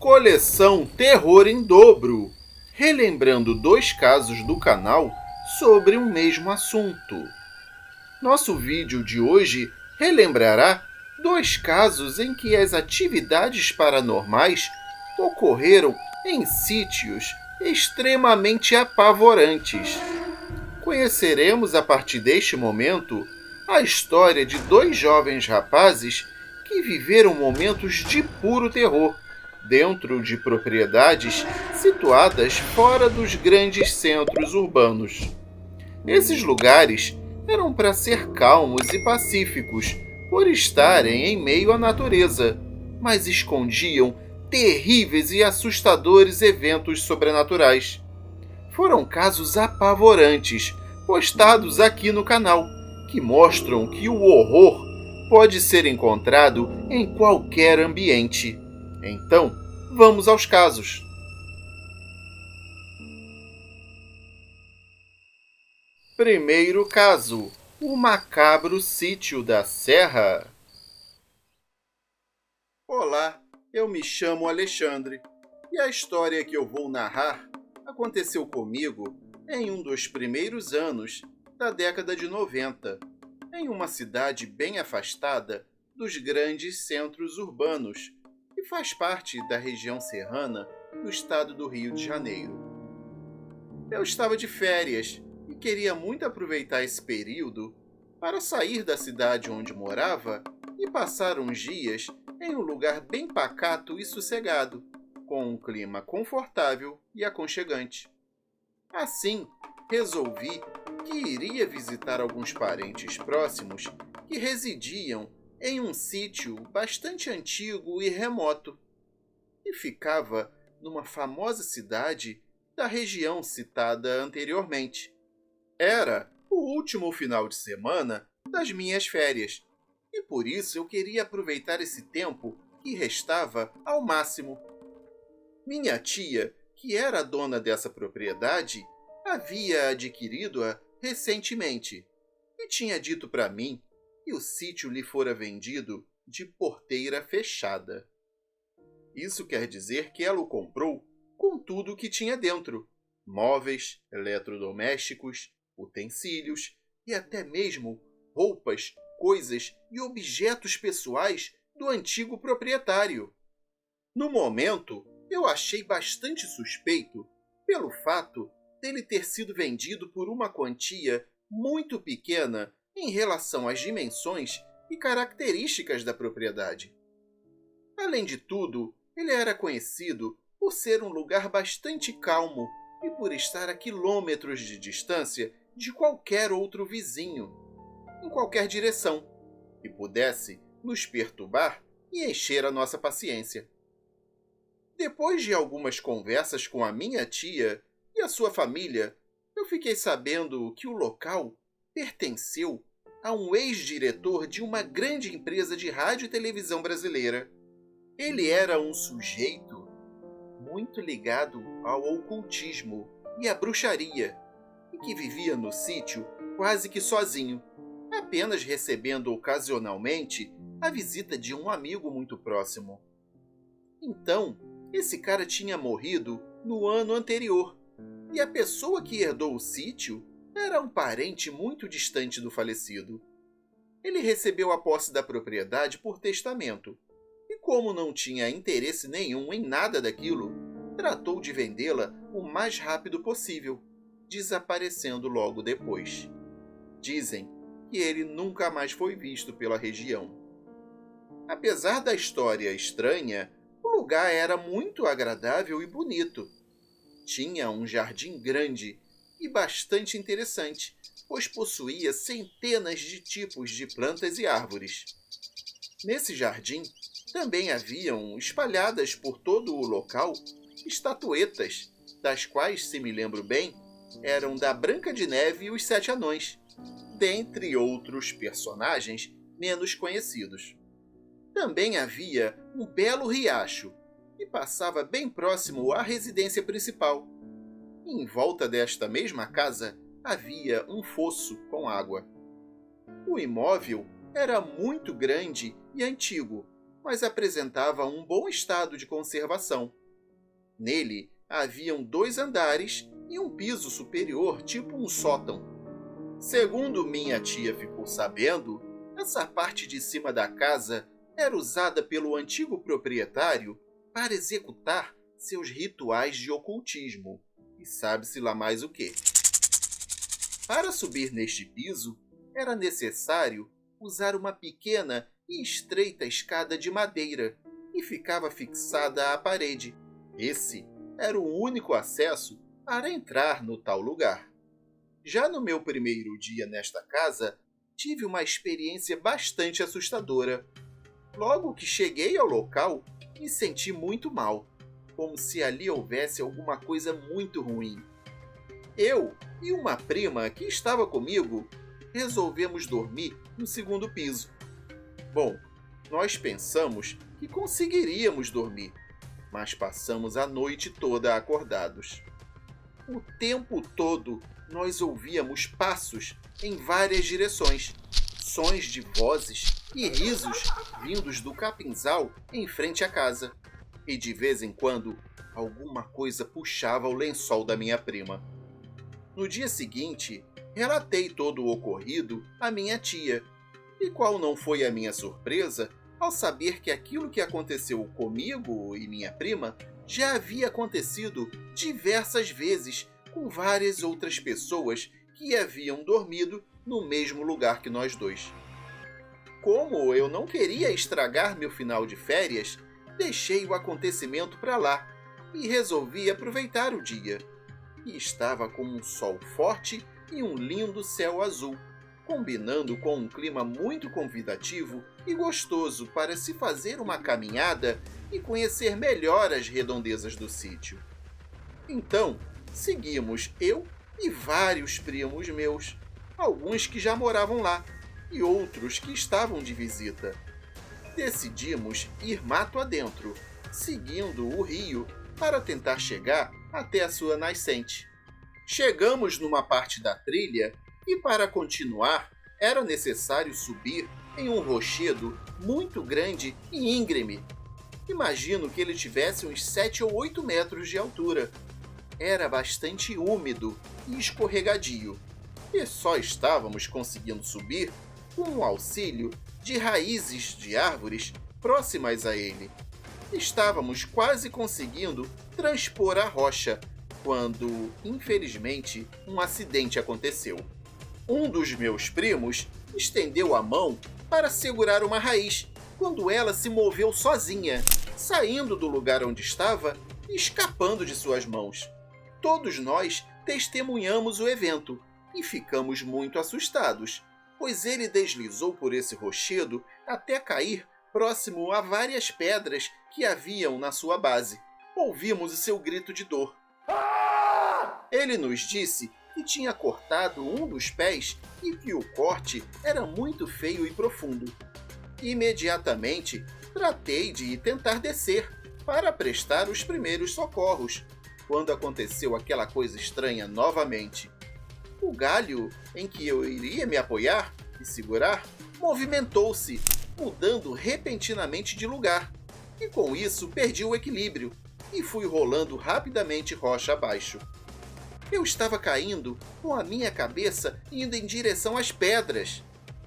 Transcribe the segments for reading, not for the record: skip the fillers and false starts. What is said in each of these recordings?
Coleção Terror em Dobro, relembrando 2 casos do canal sobre um mesmo assunto. Nosso vídeo de hoje relembrará 2 casos em que as atividades paranormais ocorreram em sítios extremamente apavorantes. Conheceremos a partir deste momento a história de 2 jovens rapazes que viveram momentos de puro terror dentro de propriedades situadas fora dos grandes centros urbanos. Esses lugares eram para ser calmos e pacíficos, por estarem em meio à natureza, mas escondiam terríveis e assustadores eventos sobrenaturais. Foram casos apavorantes, postados aqui no canal, que mostram que o horror pode ser encontrado em qualquer ambiente. Então, vamos aos casos. Primeiro caso: o macabro sítio da Serra. Olá, eu me chamo Alexandre e a história que eu vou narrar aconteceu comigo em um dos primeiros anos da década de 90, em uma cidade bem afastada dos grandes centros urbanos e faz parte da região serrana do estado do Rio de Janeiro. Eu estava de férias e queria muito aproveitar esse período para sair da cidade onde morava e passar uns dias em um lugar bem pacato e sossegado, com um clima confortável e aconchegante. Assim, resolvi que iria visitar alguns parentes próximos que residiam em um sítio bastante antigo e remoto, e ficava numa famosa cidade da região citada anteriormente. Era o último final de semana das minhas férias, e por isso eu queria aproveitar esse tempo que restava ao máximo. Minha tia, que era a dona dessa propriedade, havia adquirido-a recentemente e tinha dito para mim que o sítio lhe fora vendido de porteira fechada. Isso quer dizer que ela o comprou com tudo o que tinha dentro: móveis, eletrodomésticos, utensílios e até mesmo roupas, coisas e objetos pessoais do antigo proprietário. No momento, eu achei bastante suspeito pelo fato dele ter sido vendido por uma quantia muito pequena em relação às dimensões e características da propriedade. Além de tudo, ele era conhecido por ser um lugar bastante calmo e por estar a quilômetros de distância de qualquer outro vizinho, em qualquer direção, que pudesse nos perturbar e encher a nossa paciência. Depois de algumas conversas com a minha tia e a sua família, eu fiquei sabendo que o local pertenceu a um ex-diretor de uma grande empresa de rádio e televisão brasileira. Ele era um sujeito muito ligado ao ocultismo e à bruxaria, e que vivia no sítio quase que sozinho, apenas recebendo ocasionalmente a visita de um amigo muito próximo. Então, esse cara tinha morrido no ano anterior, e a pessoa que herdou o sítio era um parente muito distante do falecido. Ele recebeu a posse da propriedade por testamento, e como não tinha interesse nenhum em nada daquilo, tratou de vendê-la o mais rápido possível, desaparecendo logo depois. Dizem que ele nunca mais foi visto pela região. Apesar da história estranha, o lugar era muito agradável e bonito. Tinha um jardim grande e bastante interessante, pois possuía centenas de tipos de plantas e árvores. Nesse jardim também haviam, espalhadas por todo o local, estatuetas, das quais, se me lembro bem, eram da Branca de Neve e os 7 Anões, dentre outros personagens menos conhecidos. Também havia um belo riacho, que passava bem próximo à residência principal. Em volta desta mesma casa havia um fosso com água. O imóvel era muito grande e antigo, mas apresentava um bom estado de conservação. Nele haviam 2 andares e um piso superior, tipo um sótão. Segundo minha tia ficou sabendo, essa parte de cima da casa era usada pelo antigo proprietário para executar seus rituais de ocultismo e sabe-se lá mais o quê. Para subir neste piso, era necessário usar uma pequena e estreita escada de madeira que ficava fixada à parede. Esse era o único acesso para entrar no tal lugar. Já no meu primeiro dia nesta casa, tive uma experiência bastante assustadora. Logo que cheguei ao local, me senti muito mal, como se ali houvesse alguma coisa muito ruim. Eu e uma prima que estava comigo resolvemos dormir no segundo piso. Bom, nós pensamos que conseguiríamos dormir, mas passamos a noite toda acordados. O tempo todo nós ouvíamos passos em várias direções, sons de vozes e risos vindos do capinzal em frente à casa, e de vez em quando alguma coisa puxava o lençol da minha prima. No dia seguinte, relatei todo o ocorrido à minha tia, e qual não foi a minha surpresa ao saber que aquilo que aconteceu comigo e minha prima já havia acontecido diversas vezes com várias outras pessoas que haviam dormido no mesmo lugar que nós dois. Como eu não queria estragar meu final de férias, deixei o acontecimento para lá e resolvi aproveitar o dia. E estava com um sol forte e um lindo céu azul, combinando com um clima muito convidativo e gostoso para se fazer uma caminhada e conhecer melhor as redondezas do sítio. Então, seguimos eu e vários primos meus, alguns que já moravam lá e outros que estavam de visita. Decidimos ir mato adentro, seguindo o rio para tentar chegar até a sua nascente. Chegamos numa parte da trilha e, para continuar, era necessário subir em um rochedo muito grande e íngreme. Imagino que ele tivesse uns 7 ou 8 metros de altura. Era bastante úmido e escorregadio, e só estávamos conseguindo subir com o auxílio de raízes de árvores próximas a ele. Estávamos quase conseguindo transpor a rocha, quando, infelizmente, um acidente aconteceu. Um dos meus primos estendeu a mão para segurar uma raiz, quando ela se moveu sozinha, saindo do lugar onde estava e escapando de suas mãos. Todos nós testemunhamos o evento e ficamos muito assustados, pois ele deslizou por esse rochedo até cair próximo a várias pedras que haviam na sua base. Ouvimos o seu grito de dor. Ele nos disse que tinha cortado um dos pés e que o corte era muito feio e profundo. Imediatamente, tratei de tentar descer para prestar os primeiros socorros, quando aconteceu aquela coisa estranha novamente. O galho em que eu iria me apoiar e segurar movimentou-se, mudando repentinamente de lugar, e com isso perdi o equilíbrio e fui rolando rapidamente rocha abaixo. Eu estava caindo com a minha cabeça indo em direção às pedras.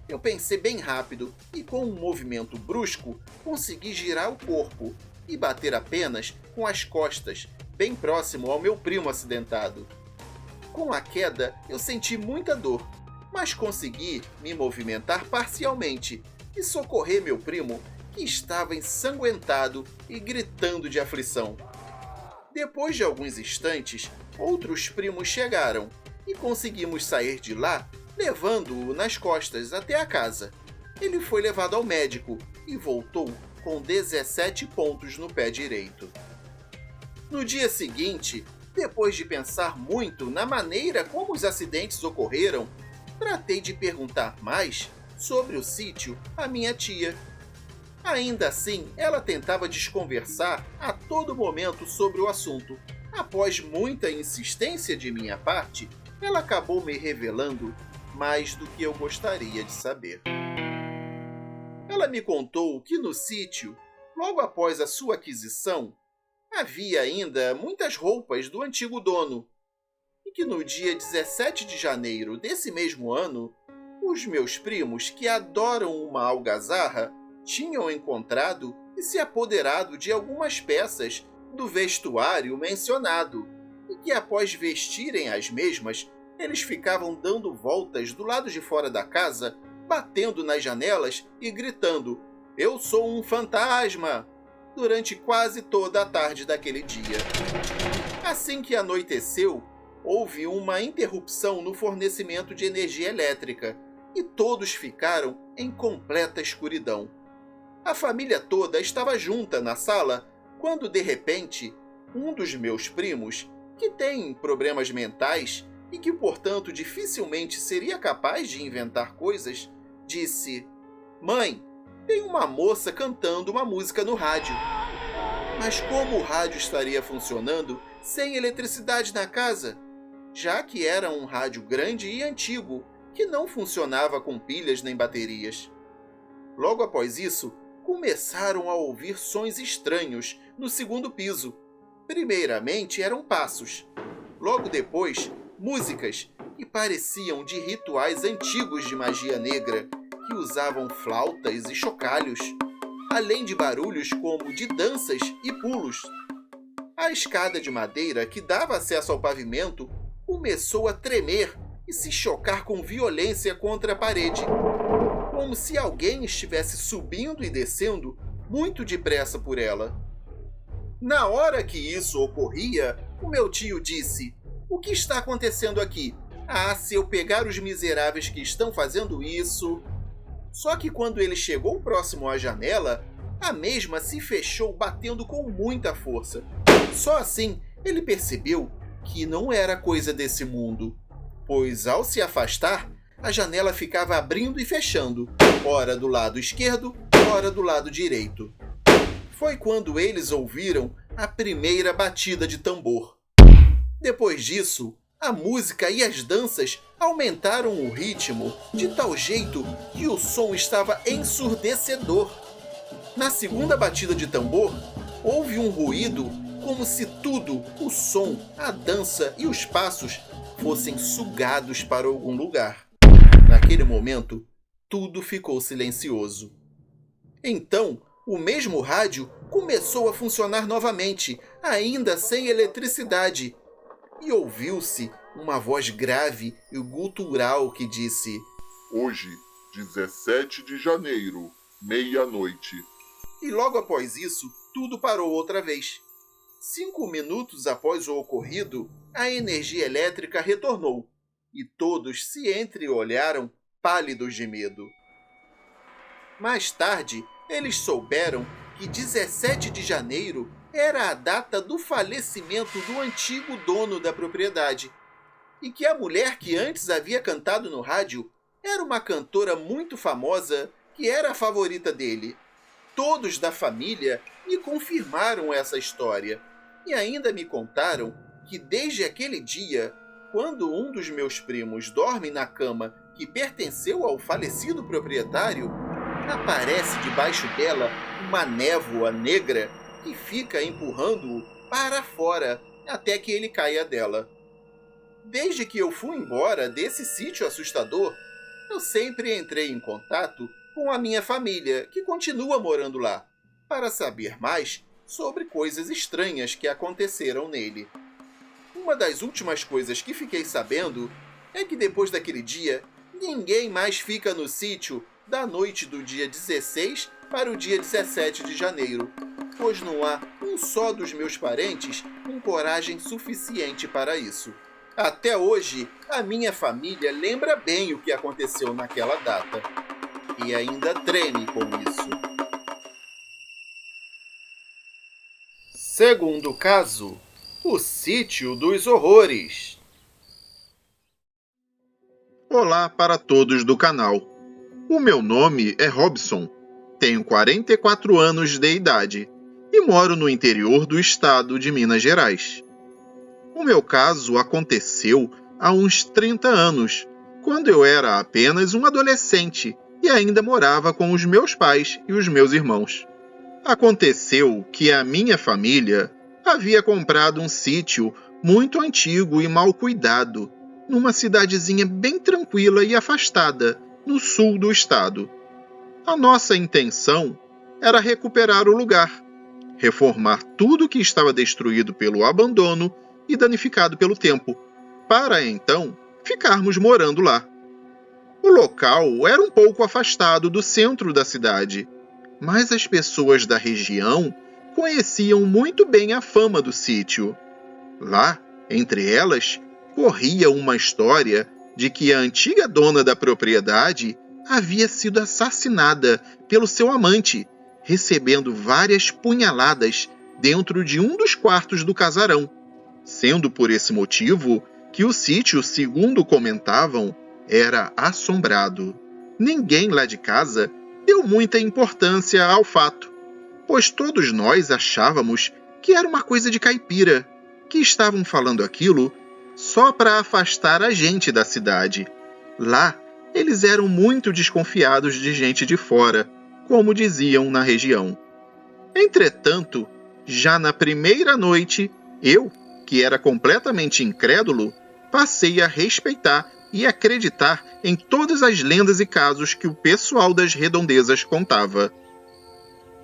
Eu pensei bem rápido e, com um movimento brusco, consegui girar o corpo e bater apenas com as costas, bem próximo ao meu primo acidentado. Com a queda, eu senti muita dor, mas consegui me movimentar parcialmente e socorrer meu primo, que estava ensanguentado e gritando de aflição. Depois de alguns instantes, outros primos chegaram e conseguimos sair de lá, levando-o nas costas até a casa. Ele foi levado ao médico e voltou com 17 pontos no pé direito. No dia seguinte, depois de pensar muito na maneira como os acidentes ocorreram, tratei de perguntar mais sobre o sítio à minha tia. Ainda assim, ela tentava desconversar a todo momento sobre o assunto. Após muita insistência de minha parte, ela acabou me revelando mais do que eu gostaria de saber. Ela me contou que no sítio Logo após a sua aquisição, havia ainda muitas roupas do antigo dono, e que no dia 17 de janeiro desse mesmo ano, os meus primos, que adoram uma algazarra, tinham encontrado e se apoderado de algumas peças do vestuário mencionado, e que após vestirem as mesmas, eles ficavam dando voltas do lado de fora da casa, batendo nas janelas e gritando: "Eu sou um fantasma!" durante quase toda a tarde daquele dia. Assim que anoiteceu, houve uma interrupção no fornecimento de energia elétrica e todos ficaram em completa escuridão. A família toda estava junta na sala quando, de repente, um dos meus primos, que tem problemas mentais e que, portanto, dificilmente seria capaz de inventar coisas, disse: "Mãe, tem uma moça cantando uma música no rádio." Mas como o rádio estaria funcionando sem eletricidade na casa? Já que era um rádio grande e antigo, que não funcionava com pilhas nem baterias. Logo após isso, começaram a ouvir sons estranhos no segundo piso. Primeiramente eram passos. Logo depois, músicas que pareciam de rituais antigos de magia negra, que usavam flautas e chocalhos, além de barulhos como de danças e pulos. A escada de madeira que dava acesso ao pavimento começou a tremer e se chocar com violência contra a parede, como se alguém estivesse subindo e descendo muito depressa por ela. Na hora que isso ocorria, o meu tio disse: "O que está acontecendo aqui? Ah, se eu pegar os miseráveis que estão fazendo isso..." Só que quando ele chegou próximo à janela, a mesma se fechou batendo com muita força. Só assim ele percebeu que não era coisa desse mundo, pois ao se afastar, a janela ficava abrindo e fechando, ora do lado esquerdo, ora do lado direito. Foi quando eles ouviram a primeira batida de tambor. Depois disso, a música e as danças aumentaram o ritmo de tal jeito que o som estava ensurdecedor. Na segunda batida de tambor, houve um ruído como se tudo, o som, a dança e os passos, fossem sugados para algum lugar. Naquele momento, tudo ficou silencioso. Então, o mesmo rádio começou a funcionar novamente, ainda sem eletricidade, e ouviu-se uma voz grave e gutural que disse: "Hoje, 17 de janeiro, meia-noite." E logo após isso, tudo parou outra vez. 5 minutos após o ocorrido, a energia elétrica retornou, e todos se entreolharam, pálidos de medo. Mais tarde, eles souberam que 17 de janeiro era a data do falecimento do antigo dono da propriedade, e que a mulher que antes havia cantado no rádio era uma cantora muito famosa que era a favorita dele. Todos da família me confirmaram essa história e ainda me contaram que desde aquele dia, quando um dos meus primos dorme na cama que pertenceu ao falecido proprietário, aparece debaixo dela uma névoa negra que fica empurrando-o para fora até que ele caia dela. Desde que eu fui embora desse sítio assustador, eu sempre entrei em contato com a minha família, que continua morando lá, para saber mais sobre coisas estranhas que aconteceram nele. Uma das últimas coisas que fiquei sabendo é que depois daquele dia, ninguém mais fica no sítio da noite do dia 16 para o dia 17 de janeiro, pois não há um só dos meus parentes com coragem suficiente para isso. Até hoje, a minha família lembra bem o que aconteceu naquela data e ainda treme com isso. Segundo caso, o Sítio dos Horrores. Olá para todos do canal. O meu nome é Robson, tenho 44 anos de idade e moro no interior do estado de Minas Gerais. O meu caso aconteceu há uns 30 anos, quando eu era apenas um adolescente e ainda morava com os meus pais e os meus irmãos. Aconteceu que a minha família havia comprado um sítio muito antigo e mal cuidado, numa cidadezinha bem tranquila e afastada, no sul do estado. A nossa intenção era recuperar o lugar, reformar tudo que estava destruído pelo abandono e danificado pelo tempo, para então ficarmos morando lá. O local era um pouco afastado do centro da cidade, mas as pessoas da região conheciam muito bem a fama do sítio. Lá, entre elas, corria uma história de que a antiga dona da propriedade havia sido assassinada pelo seu amante, recebendo várias punhaladas dentro de um dos quartos do casarão, sendo por esse motivo que o sítio, segundo comentavam, era assombrado. Ninguém lá de casa deu muita importância ao fato, pois todos nós achávamos que era uma coisa de caipira, que estavam falando aquilo só para afastar a gente da cidade. Lá, eles eram muito desconfiados de gente de fora, como diziam na região. Entretanto, já na primeira noite, eu, que era completamente incrédulo, passei a respeitar e acreditar em todas as lendas e casos que o pessoal das redondezas contava.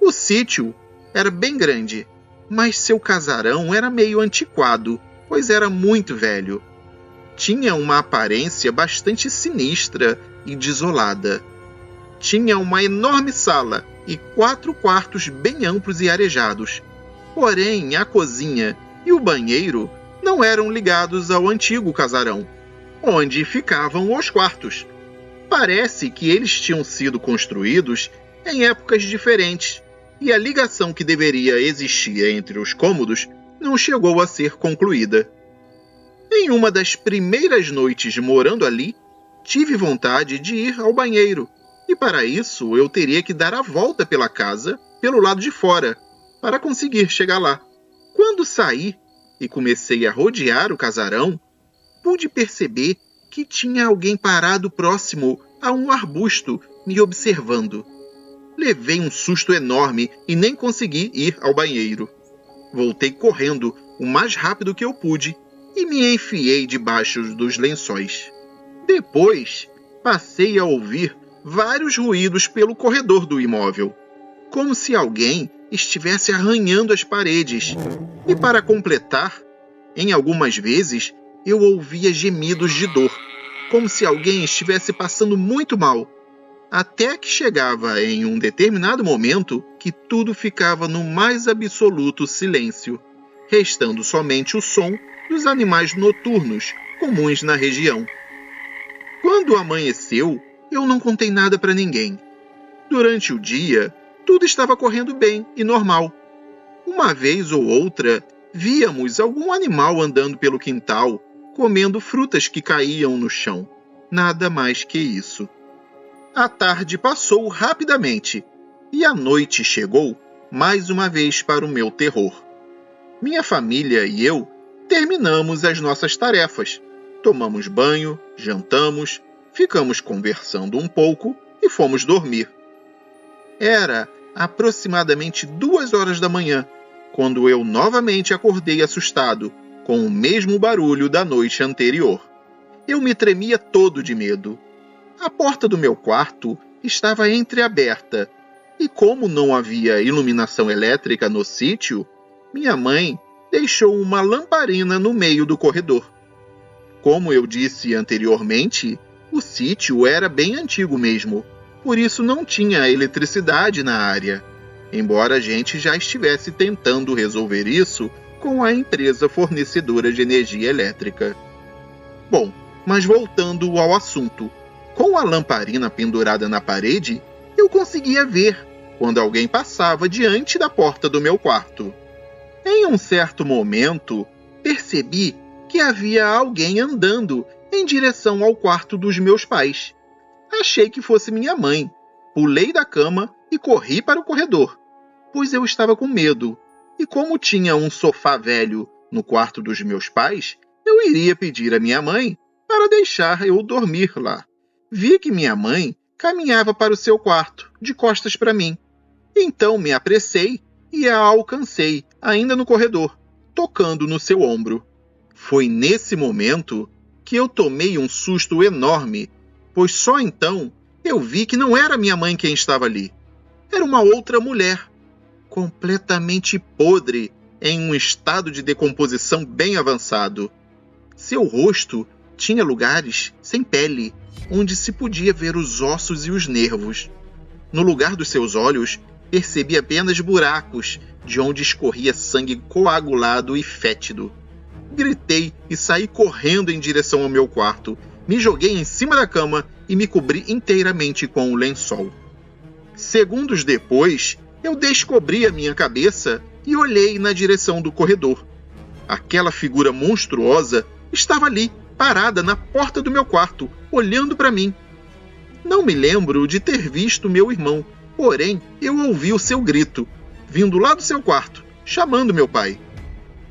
O sítio era bem grande, mas seu casarão era meio antiquado, pois era muito velho. Tinha uma aparência bastante sinistra e desolada. Tinha uma enorme sala e 4 quartos bem amplos e arejados. Porém, a cozinha e o banheiro não eram ligados ao antigo casarão, onde ficavam os quartos. Parece que eles tinham sido construídos em épocas diferentes, e a ligação que deveria existir entre os cômodos não chegou a ser concluída. Em uma das primeiras noites morando ali, tive vontade de ir ao banheiro, e para isso eu teria que dar a volta pela casa, pelo lado de fora, para conseguir chegar lá. Quando saí e comecei a rodear o casarão, pude perceber que tinha alguém parado próximo a um arbusto me observando. Levei um susto enorme e nem consegui ir ao banheiro. Voltei correndo o mais rápido que eu pude e me enfiei debaixo dos lençóis. Depois, passei a ouvir vários ruídos pelo corredor do imóvel, como se alguém estivesse arranhando as paredes. E para completar, em algumas vezes eu ouvia gemidos de dor, como se alguém estivesse passando muito mal. Até que chegava em um determinado momento que tudo ficava no mais absoluto silêncio, restando somente o som dos animais noturnos comuns na região. Quando amanheceu, eu não contei nada para ninguém. Durante o dia, tudo estava correndo bem e normal. Uma vez ou outra, víamos algum animal andando pelo quintal, comendo frutas que caíam no chão. Nada mais que isso. A tarde passou rapidamente e a noite chegou mais uma vez para o meu terror. Minha família e eu terminamos as nossas tarefas. Tomamos banho, jantamos, ficamos conversando um pouco e fomos dormir. Era aproximadamente 2 horas da manhã, quando eu novamente acordei assustado, com o mesmo barulho da noite anterior. Eu me tremia todo de medo. A porta do meu quarto estava entreaberta, e como não havia iluminação elétrica no sítio, minha mãe deixou uma lamparina no meio do corredor. Como eu disse anteriormente, o sítio era bem antigo mesmo, por isso não tinha eletricidade na área, embora a gente já estivesse tentando resolver isso com a empresa fornecedora de energia elétrica. Bom, mas voltando ao assunto, com a lamparina pendurada na parede, eu conseguia ver quando alguém passava diante da porta do meu quarto. Em um certo momento, percebi que havia alguém andando em direção ao quarto dos meus pais. Achei que fosse minha mãe. Pulei da cama e corri para o corredor, pois eu estava com medo. E como tinha um sofá velho no quarto dos meus pais, eu iria pedir à minha mãe para deixar eu dormir lá. Vi que minha mãe caminhava para o seu quarto, de costas para mim. Então me apressei e a alcancei, ainda no corredor, tocando no seu ombro. Foi nesse momento que eu tomei um susto enorme, pois só então eu vi que não era minha mãe quem estava ali. Era uma outra mulher, completamente podre, em um estado de decomposição bem avançado. Seu rosto tinha lugares sem pele, onde se podia ver os ossos e os nervos. No lugar dos seus olhos, percebi apenas buracos, de onde escorria sangue coagulado e fétido. Gritei e saí correndo em direção ao meu quarto. Me joguei em cima da cama e me cobri inteiramente com o lençol. Segundos depois, eu descobri a minha cabeça e olhei na direção do corredor. Aquela figura monstruosa estava ali, parada na porta do meu quarto, olhando para mim. Não me lembro de ter visto meu irmão, porém eu ouvi o seu grito, vindo lá do seu quarto, chamando meu pai.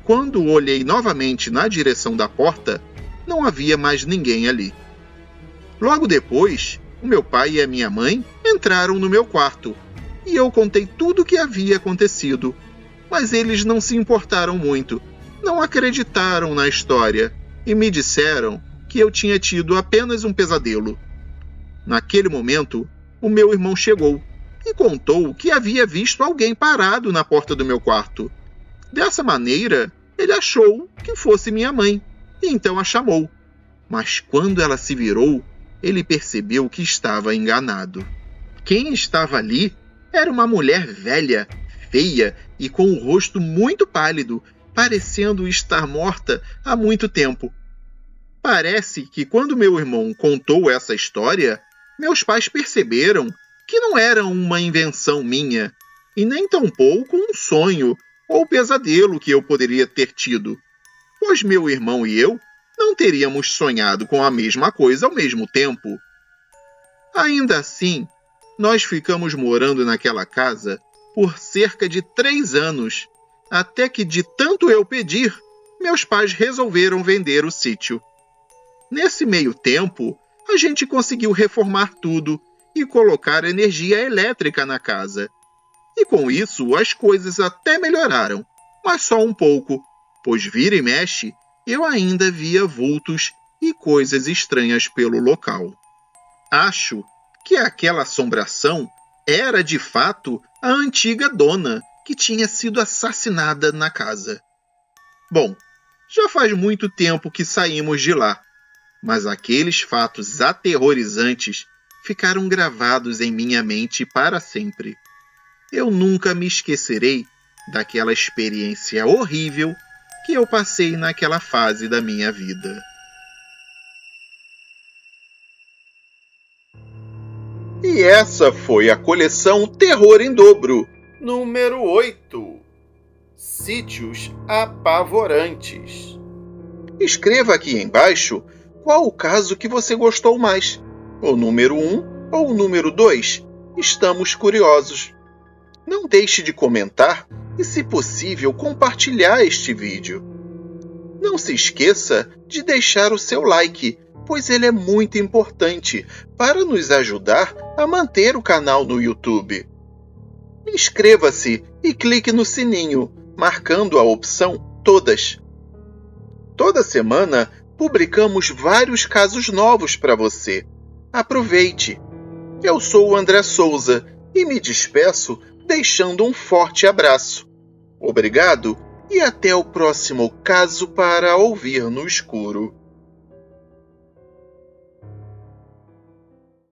Quando olhei novamente na direção da porta, não havia mais ninguém ali. Logo depois, o meu pai e a minha mãe entraram no meu quarto, e eu contei tudo o que havia acontecido. Mas eles não se importaram muito, não acreditaram na história, e me disseram que eu tinha tido apenas um pesadelo. Naquele momento, o meu irmão chegou e contou que havia visto alguém parado na porta do meu quarto. Dessa maneira, ele achou que fosse minha mãe, e então a chamou. Mas quando ela se virou, ele percebeu que estava enganado. Quem estava ali era uma mulher velha, feia e com o rosto muito pálido, parecendo estar morta há muito tempo. Parece que quando meu irmão contou essa história, meus pais perceberam que não era uma invenção minha, e nem tampouco um sonho ou pesadelo que eu poderia ter tido, pois meu irmão e eu não teríamos sonhado com a mesma coisa ao mesmo tempo. Ainda assim, nós ficamos morando naquela casa por cerca de 3 anos, até que, de tanto eu pedir, meus pais resolveram vender o sítio. Nesse meio tempo, a gente conseguiu reformar tudo e colocar energia elétrica na casa. E com isso as coisas até melhoraram, mas só um pouco, pois vira e mexe, eu ainda via vultos e coisas estranhas pelo local. Acho que aquela assombração era de fato a antiga dona que tinha sido assassinada na casa. Bom, já faz muito tempo que saímos de lá, mas aqueles fatos aterrorizantes ficaram gravados em minha mente para sempre. Eu nunca me esquecerei daquela experiência horrível que eu passei naquela fase da minha vida. E essa foi a coleção Terror em Dobro, número 8. Sítios apavorantes. Escreva aqui embaixo qual o caso que você gostou mais, o número 1 ou o número 2. Estamos curiosos. Não deixe de comentar e, se possível, compartilhar este vídeo. Não se esqueça de deixar o seu like, pois ele é muito importante para nos ajudar a manter o canal no YouTube. Inscreva-se e clique no sininho, marcando a opção Todas. Toda semana publicamos vários casos novos para você. Aproveite! Eu sou o André Souza e me despeço deixando um forte abraço. Obrigado e até o próximo caso para ouvir no escuro.